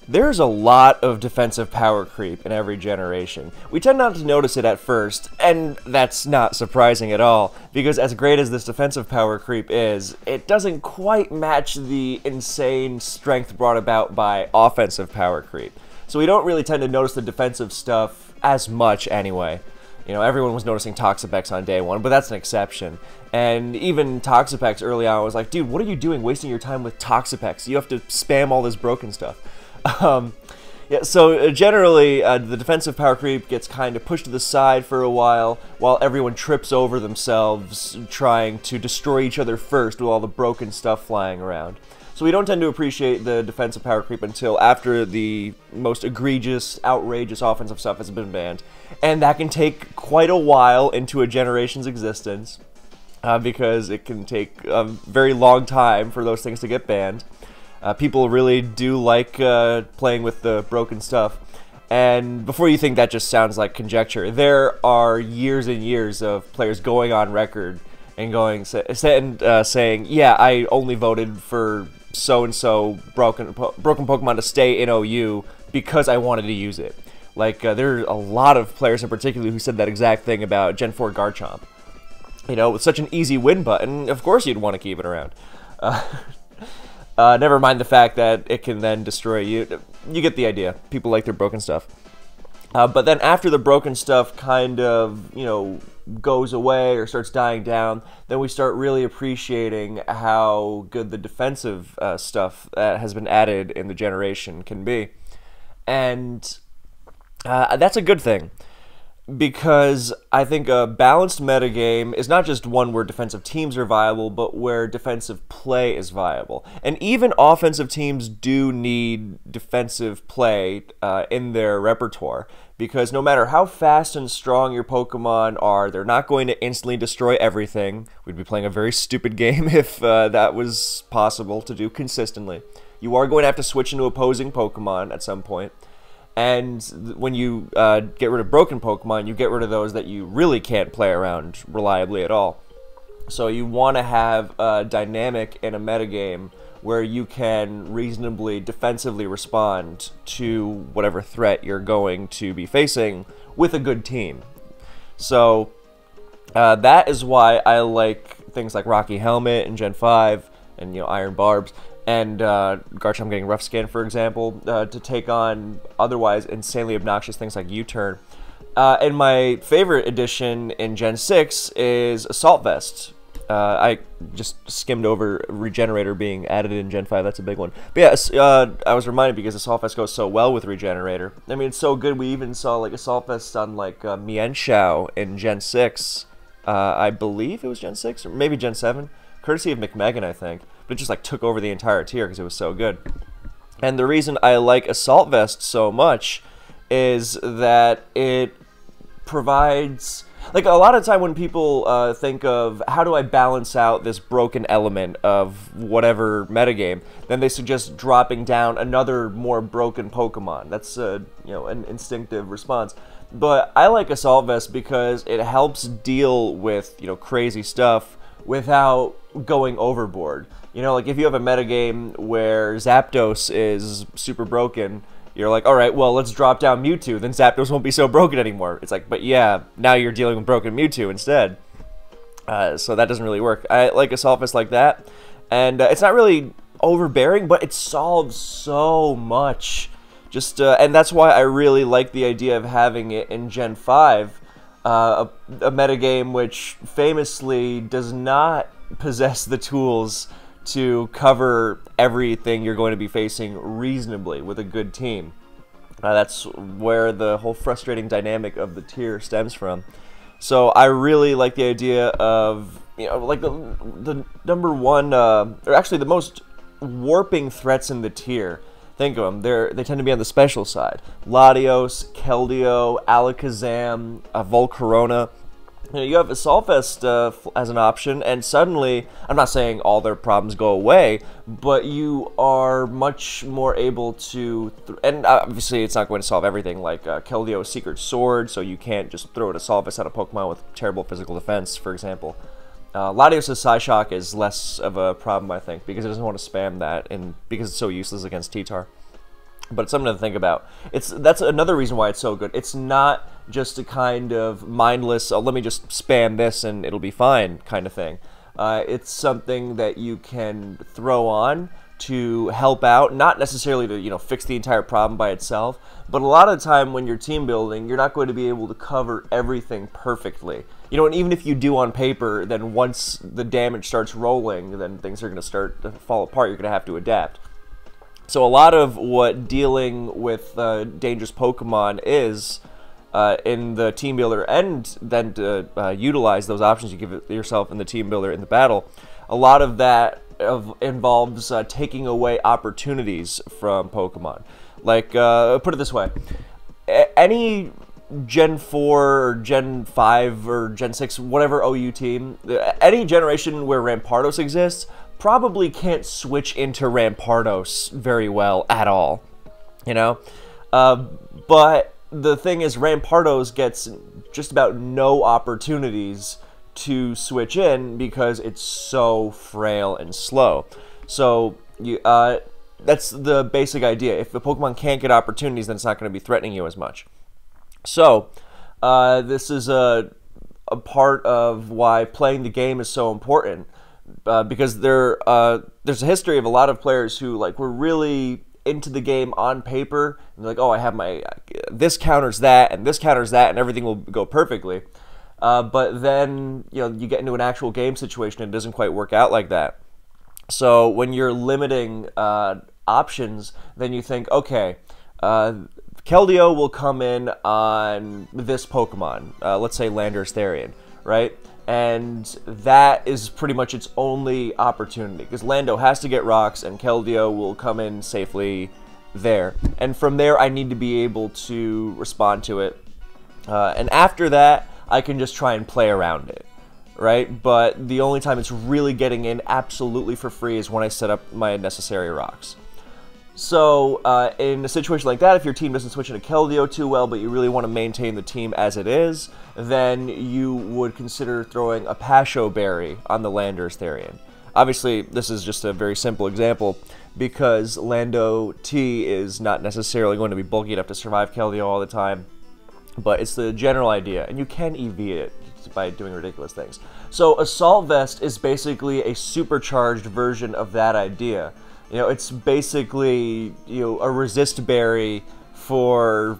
There's a lot of defensive power creep in every generation. We tend not to notice it at first, and that's not surprising at all, because as great as this defensive power creep is, it doesn't quite match the insane strength brought about by offensive power creep. So we don't really tend to notice the defensive stuff as much anyway. You know, everyone was noticing Toxapex on day one, but that's an exception. And even Toxapex early on was like, dude, what are you doing wasting your time with Toxapex? You have to spam all this broken stuff. Yeah, so generally, the defensive power creep gets kind of pushed to the side for a while everyone trips over themselves trying to destroy each other first with all the broken stuff flying around. So we don't tend to appreciate the defensive power creep until after the most egregious, outrageous offensive stuff has been banned. And that can take quite a while into a generation's existence, because it can take a very long time for those things to get banned. People really do like playing with the broken stuff. And before you think that just sounds like conjecture, there are years and years of players going on record and saying, yeah, I only voted for so-and-so broken Pokemon to stay in OU because I wanted to use it. Like, there are a lot of players in particular who said that exact thing about Gen 4 Garchomp. You know, with such an easy win button, of course you'd want to keep it around. Never mind the fact that it can then destroy you. You get the idea. People like their broken stuff. But then after the broken stuff kind of, you know, goes away or starts dying down, then we start really appreciating how good the defensive stuff that has been added in the generation can be. And that's a good thing, because I think a balanced metagame is not just one where defensive teams are viable, but where defensive play is viable. And even offensive teams do need defensive play in their repertoire, because no matter how fast and strong your Pokemon are, they're not going to instantly destroy everything. We'd be playing a very stupid game if that was possible to do consistently. You are going to have to switch into opposing Pokemon at some point. And when you get rid of broken Pokemon, you get rid of those that you really can't play around reliably at all. So you want to have a dynamic in a metagame where you can reasonably defensively respond to whatever threat you're going to be facing with a good team. So that is why I like things like Rocky Helmet in Gen 5 and, you know, Iron Barbs, and Garchomp getting Rough Skin, for example, to take on otherwise insanely obnoxious things like U-Turn. And my favorite addition in Gen 6 is Assault Vest. I just skimmed over Regenerator being added in Gen 5, that's a big one. But yeah, I was reminded because Assault Vest goes so well with Regenerator. I mean, it's so good, we even saw like Assault Vest on like Mienshao in Gen 6. I believe it was Gen 6, or maybe Gen 7. Courtesy of McMegan, I think. But it just like took over the entire tier because it was so good. And the reason I like Assault Vest so much is that it provides, like, a lot of time when people think of how do I balance out this broken element of whatever metagame, then they suggest dropping down another more broken Pokemon. That's you know, an instinctive response. But I like Assault Vest because it helps deal with, you know, crazy stuff without going overboard. You know, like if you have a metagame where Zapdos is super broken, you're like, alright, well, let's drop down Mewtwo, then Zapdos won't be so broken anymore. It's like, but yeah, now you're dealing with broken Mewtwo instead. So that doesn't really work. I like Assault Vest like that, and it's not really overbearing, but it solves so much. Just and that's why I really like the idea of having it in Gen 5, a metagame which famously does not possess the tools to cover everything you're going to be facing reasonably with a good team. That's where the whole frustrating dynamic of the tier stems from. So I really like the idea of, you know, like the number one, or actually the most warping threats in the tier. Think of them. They tend to be on the special side. Latios, Keldeo, Alakazam, Volcarona. You know, you have Assault Vest as an option, and suddenly, I'm not saying all their problems go away, but you are much more able to, and obviously it's not going to solve everything, like Keldeo's Secret Sword, so you can't just throw an Assault Vest at a Pokemon with terrible physical defense, for example. Latios' Psyshock is less of a problem, I think, because it doesn't want to spam that, and because it's so useless against T-Tar. but it's something to think about. That's another reason why it's so good. It's not just a kind of mindless, oh, let me just spam this and it'll be fine kind of thing. It's something that you can throw on to help out, not necessarily to, you know, fix the entire problem by itself, but a lot of the time when you're team building, you're not going to be able to cover everything perfectly. You know, and even if you do on paper, then once the damage starts rolling, then things are going to start to fall apart. You're going to have to adapt. So a lot of what dealing with dangerous Pokemon is in the team builder, and then to utilize those options you give yourself in the team builder in the battle, a lot of that involves taking away opportunities from Pokemon. Like, put it this way, any Gen 4 or Gen 5 or Gen 6, whatever OU team, any generation where Rampardos exists, probably can't switch into Rampardos very well at all, you know? But the thing is, Rampardos gets just about no opportunities to switch in because it's so frail and slow. So you, that's the basic idea. If the Pokemon can't get opportunities, then it's not going to be threatening you as much. So this is a part of why playing the game is so important, because there's a history of a lot of players who were really into the game on paper, and they're like, oh, I have my this counters that and this counters that and everything will go perfectly. But then, you know, you get into an actual game situation and it doesn't quite work out like that. So when you're limiting options, then you think, okay, Keldeo will come in on this Pokemon, let's say Landorus Therian, right? And that is pretty much its only opportunity, because Lando has to get rocks and Keldeo will come in safely there. And from there, I need to be able to respond to it. And after that, I can just try and play around it, right? But the only time it's really getting in absolutely for free is when I set up my necessary rocks. So in a situation like that, if your team doesn't switch into Keldeo too well, but you really want to maintain the team as it is, then you would consider throwing a Pasho Berry on the Landorus Therian. Obviously, this is just a very simple example, because Lando T is not necessarily going to be bulky enough to survive Keldeo all the time, but it's the general idea, and you can EV it by doing ridiculous things. So Assault Vest is basically a supercharged version of that idea. You know, it's basically, you know, a resist berry for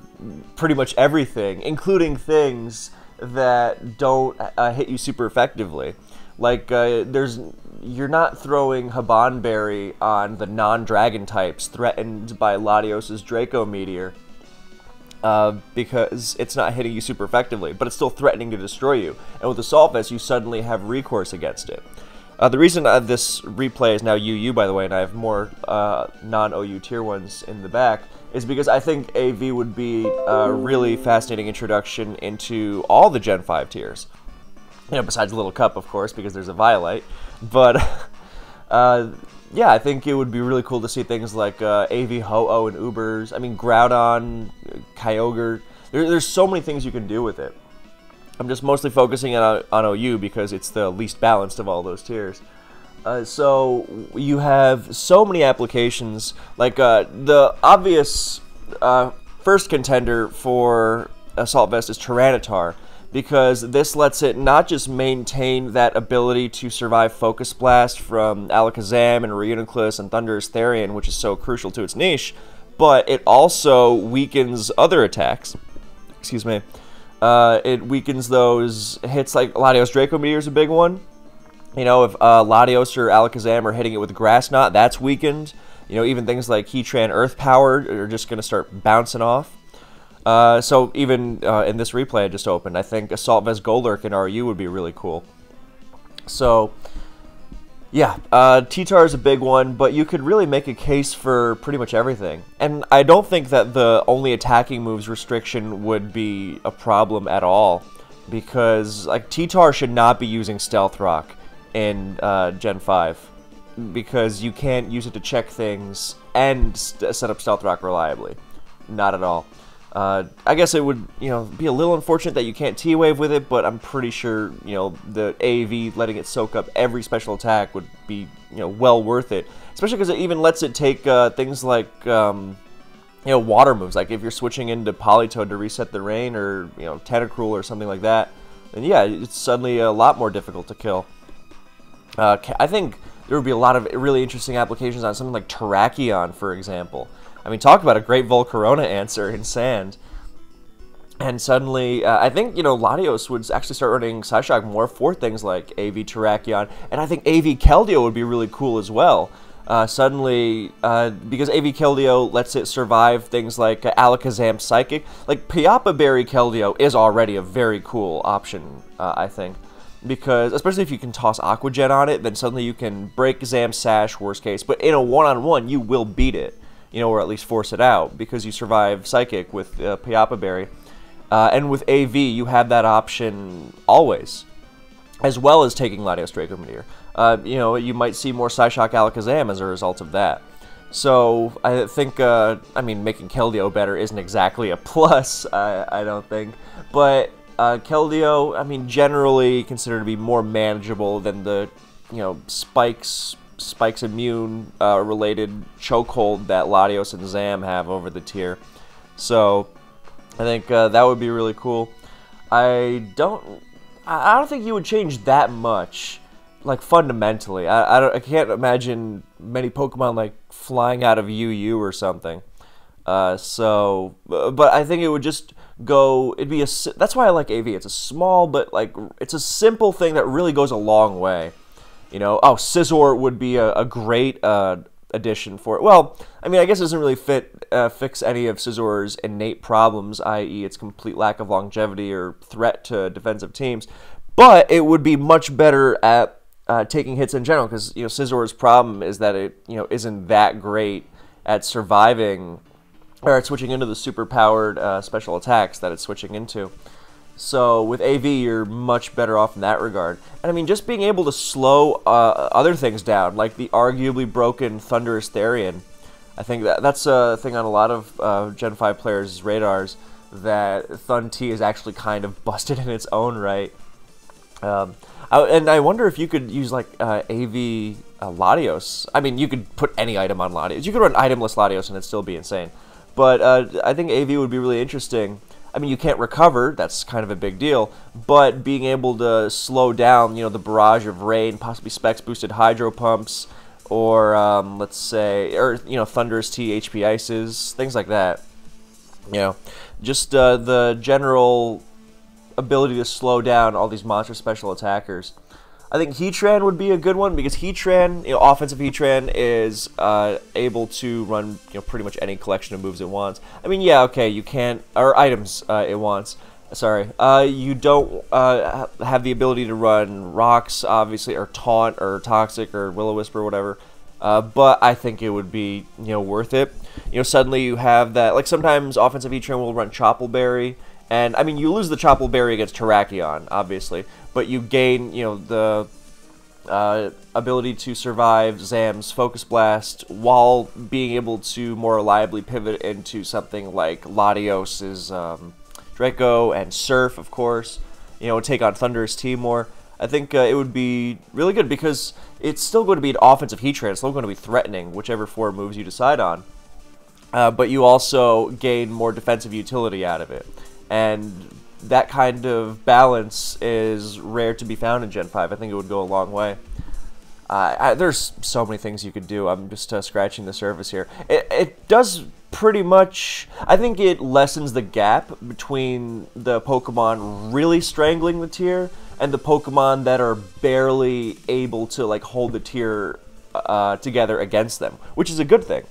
pretty much everything, including things that don't hit you super effectively. Like, you're not throwing Haban Berry on the non-dragon types threatened by Latios's Draco Meteor, because it's not hitting you super effectively, but it's still threatening to destroy you. And with Assault Vest, you suddenly have recourse against it. The reason this replay is now UU, by the way, and I have more non-OU tier ones in the back, is because I think AV would be a really fascinating introduction into all the Gen 5 tiers. You know, besides Little Cup, of course, because there's a Violite. But, yeah, I think it would be really cool to see things like AV Ho-Oh and Ubers. I mean, Groudon, Kyogre. There's so many things you can do with it. I'm just mostly focusing on OU because it's the least balanced of all those tiers. So you have so many applications. Like the obvious first contender for Assault Vest is Tyranitar, because this lets it not just maintain that ability to survive Focus Blast from Alakazam and Reuniclus and Thundurus Therian, which is so crucial to its niche, but it also weakens other attacks. Excuse me. It weakens those hits, like Latios Draco Meteor is a big one. You know, if Latios or Alakazam are hitting it with Grass Knot, that's weakened. You know, even things like Heatran Earth Powered are just going to start bouncing off. So even in this replay I just opened, I think Assault Vest Golurk in RU would be really cool. So, yeah, T-Tar is a big one, but you could really make a case for pretty much everything. And I don't think that the only attacking moves restriction would be a problem at all, because like T-Tar should not be using Stealth Rock in Gen 5, because you can't use it to check things and set up Stealth Rock reliably. Not at all. I guess it would, you know, be a little unfortunate that you can't T-Wave with it, but I'm pretty sure, you know, the AAV letting it soak up every special attack would be, you know, well worth it. Especially because it even lets it take things like, you water moves. Like if you're switching into Politoed to reset the rain, or Tentacruel or something like that, then yeah, it's suddenly a lot more difficult to kill. I think there would be a lot of really interesting applications on something like Terrakion, for example. I mean, talk about a great Volcarona answer in Sand. And suddenly, I think, Latios would actually start running Psyshock more for things like AV Terrakion, and I think AV Keldeo would be really cool as well. Suddenly, because AV Keldeo lets it survive things like Alakazam Psychic. Like, Piappa Berry Keldeo is already a very cool option, I think. Because, especially if you can toss Aqua Jet on it, then suddenly you can break Zam Sash, worst case. But in a one-on-one, you will beat it, or at least force it out, because you survive Psychic with Piappa Berry. And with AV, you have that option always, as well as taking Latios Draco Meteor. You might see more Psyshock Alakazam as a result of that. So, I think, making Keldeo better isn't exactly a plus, I don't think. But, Keldeo, generally considered to be more manageable than the, Spike's immune related chokehold that Latios and Zam have over the tier. So, I think that would be really cool. I don't think you would change that much, like fundamentally. I can't imagine many Pokemon like flying out of UU or something. But I think it would just go. That's why I like AV. It's a small, but it's a simple thing that really goes a long way. Scizor would be a great addition for it. Well, I guess it doesn't really fix any of Scizor's innate problems, i.e. its complete lack of longevity or threat to defensive teams, but it would be much better at taking hits in general, because Scizor's problem is that it isn't that great at surviving or at switching into the super powered special attacks that it's switching into. So with AV, you're much better off in that regard. And just being able to slow other things down, like the arguably broken Thundurus Therian. I think that's a thing on a lot of Gen 5 players' radars, that Thun T is actually kind of busted in its own right. And I wonder if you could use AV Latios. You could put any item on Latios. You could run itemless Latios and it'd still be insane. But I think AV would be really interesting. You can't recover, that's kind of a big deal, but being able to slow down, the barrage of rain, possibly Specs boosted Hydro Pumps, or let's say, Thundurus T HP Ices, things like that. Just the general ability to slow down all these monster special attackers. I think Heatran would be a good one, because Heatran, offensive Heatran is able to run pretty much any collection of moves it wants. Yeah, okay, you can't, or items it wants. Sorry, you don't have the ability to run Rocks, obviously, or Taunt, or Toxic, or Will-O-Wisp, or whatever. But I think it would be worth it. Suddenly you have that. Like sometimes offensive Heatran will run Chople Berry. And, you lose the Chople Berry against Terrakion, obviously, but you gain, the ability to survive Zam's Focus Blast while being able to more reliably pivot into something like Latios's Draco and Surf, of course, take on Thundurus T more. I think it would be really good, because it's still going to be an offensive Heatran, it's still going to be threatening, whichever 4 moves you decide on. But you also gain more defensive utility out of it. And that kind of balance is rare to be found in Gen 5. I think it would go a long way. There's so many things you could do. I'm just scratching the surface here. It does pretty much... I think it lessens the gap between the Pokemon really strangling the tier and the Pokemon that are barely able to hold the tier together against them, which is a good thing.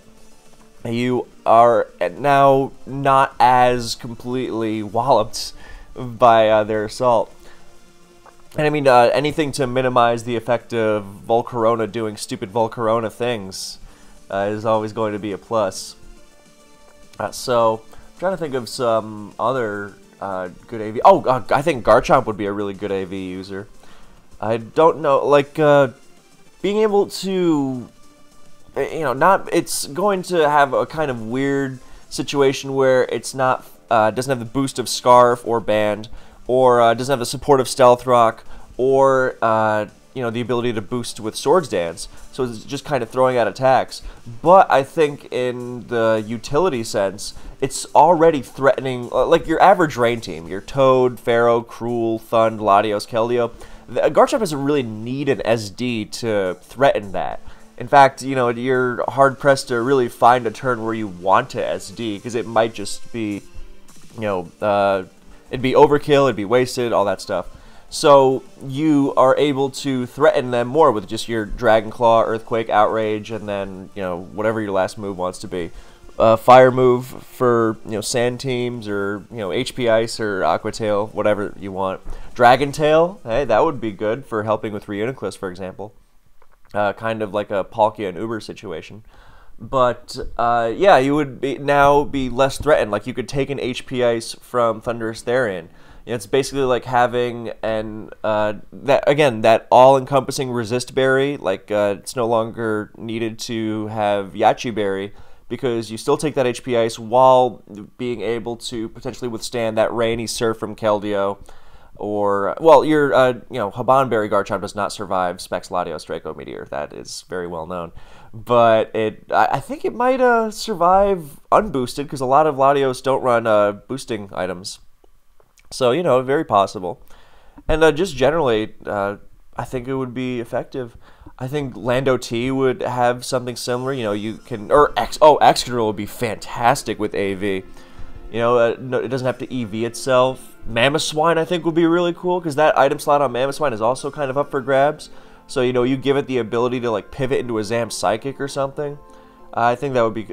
You are now not as completely walloped by their assault. And anything to minimize the effect of Volcarona doing stupid Volcarona things is always going to be a plus. So, I'm trying to think of some other good AV. I think Garchomp would be a really good AV user. I don't know, being able to... it's going to have a kind of weird situation where it's not, doesn't have the boost of Scarf or Band, or doesn't have the support of Stealth Rock, or the ability to boost with Swords Dance, so it's just kind of throwing out attacks. But I think in the utility sense, it's already threatening, like your average rain team, your Toad, Pharaoh, Cruel, Thund, Latios, Keldeo. Garchomp doesn't really need an SD to threaten that. In fact, you're hard-pressed to really find a turn where you want to SD, because it might just be, it'd be overkill, it'd be wasted, all that stuff. So you are able to threaten them more with just your Dragon Claw, Earthquake, Outrage, and then, whatever your last move wants to be. Fire move for, Sand teams, or, HP Ice, or Aqua Tail, whatever you want. Dragon Tail, hey, that would be good for helping with Reuniclus, for example. Kind of like a Palkia and Uber situation. But, yeah, you would now be less threatened. Like, you could take an HP Ice from Thundurus Therian. It's basically like having that all-encompassing Resist Berry. Like, it's no longer needed to have Yache Berry, because you still take that HP Ice while being able to potentially withstand that Rainy Surf from Keldeo. Or, well, your, Habanberry Garchomp does not survive Specs Latios Draco Meteor. That is very well known. But I think it might survive unboosted, because a lot of Latios don't run boosting items. So, very possible. And just generally, I think it would be effective. I think Lando T would have something similar. You can, or Excadrill would be fantastic with AV. It doesn't have to EV itself. Mamoswine, I think, would be really cool, because that item slot on Mamoswine is also kind of up for grabs. So, you give it the ability to, like, pivot into a Zam Psychic or something. I think that would be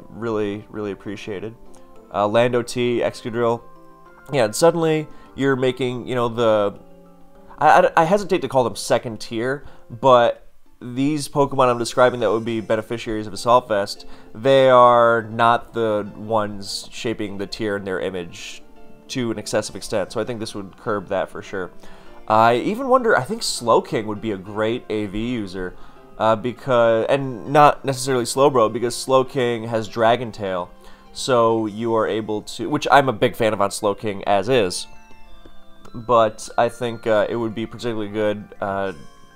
really, really appreciated. Lando T, Excadrill. Yeah, and suddenly you're making, I hesitate to call them second tier, but these Pokemon I'm describing that would be beneficiaries of Assault Vest, they are not the ones shaping the tier in their image to an excessive extent, so I think this would curb that for sure. I even wonder, I think Slowking would be a great AV user, and not necessarily Slowbro, because Slowking has Dragon Tail, so you are able to, which I'm a big fan of on Slowking as is, but I think it would be particularly good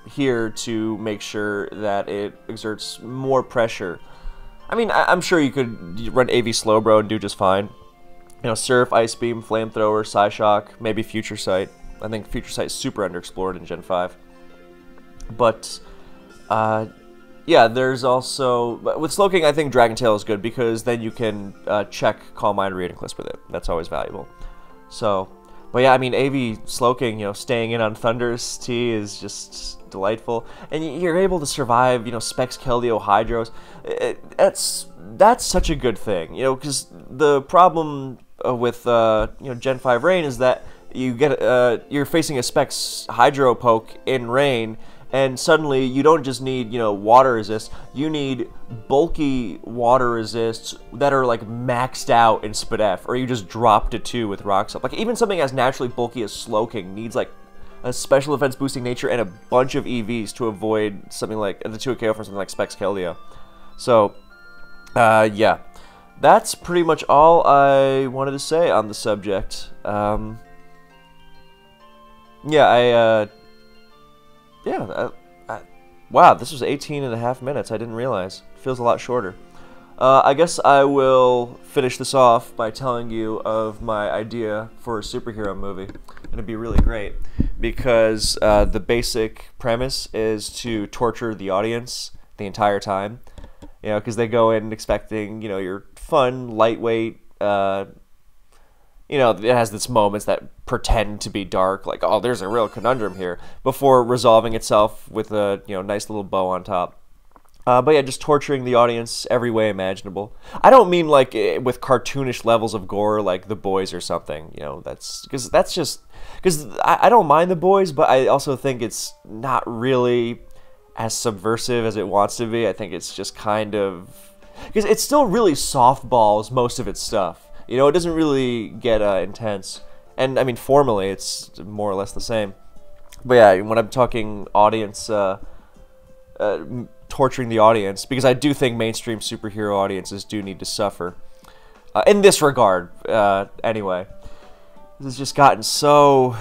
here to make sure that it exerts more pressure. I mean, I'm sure you could run AV Slowbro and do just fine. Surf, Ice Beam, Flamethrower, Psyshock, maybe Future Sight. I think Future Sight is super underexplored in Gen 5. But, yeah, there's also, with Slowking, I think Dragon Tail is good, because then you can check Calm Mind Reuniclus with it. That's always valuable. So, but yeah, I mean, AV Slowking, staying in on Thundurus T is just delightful. And you're able to survive, Specs, Keldeo, Hydros. That's such a good thing, because the problem with, Gen 5 Rain is that you get, you're facing a Specs Hydro poke in Rain, and suddenly you don't just need, water resist, you need bulky water resists that are like maxed out in Spadef, or you just drop to 2 with Rock Salt. Like, even something as naturally bulky as Slowking needs like a special defense boosting nature and a bunch of EVs to avoid something like the 2 KO from something like Specs Keldeo. So, yeah. That's pretty much all I wanted to say on the subject. Yeah, wow, this was 18.5 minutes. I didn't realize. Feels a lot shorter. I guess I will finish this off by telling you of my idea for a superhero movie. And it'd be really great, because the basic premise is to torture the audience the entire time. Because they go in expecting, your fun, lightweight, it has this moments that pretend to be dark, like, oh, there's a real conundrum here, before resolving itself with a, nice little bow on top. But yeah, just torturing the audience every way imaginable. I don't mean like with cartoonish levels of gore like The Boys or something, because I don't mind The Boys, but I also think it's not really as subversive as it wants to be. I think it's just kind of, because it's still really softballs most of its stuff. It doesn't really get intense. And I mean, formally, it's more or less the same. But yeah, when I'm talking audience, torturing the audience, because I do think mainstream superhero audiences do need to suffer. In this regard, anyway. This has just gotten so,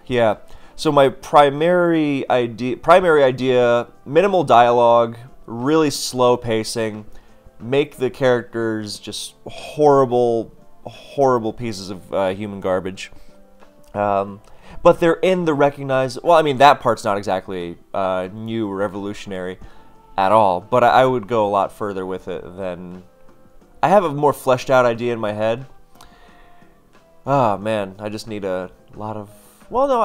yeah. So my primary idea, minimal dialogue, really slow pacing, make the characters just horrible pieces of human garbage. But they're in the recognized... Well, I mean, that part's not exactly new or revolutionary at all, but I would go a lot further with it than... I have a more fleshed out idea in my head. Oh, man, I just need a lot of... Well, no,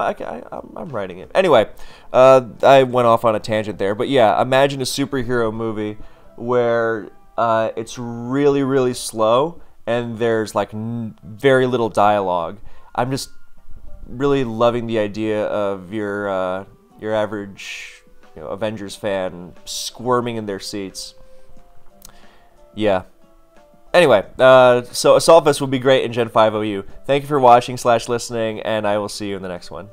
I'm writing it. Anyway, I went off on a tangent there, but yeah, imagine a superhero movie where it's really slow and there's like very little dialogue. I'm just really loving the idea of your average Avengers fan squirming in their seats. Yeah. Anyway, so Assault Vest will be great in Gen 5 OU. Thank you for watching / listening, and I will see you in the next one.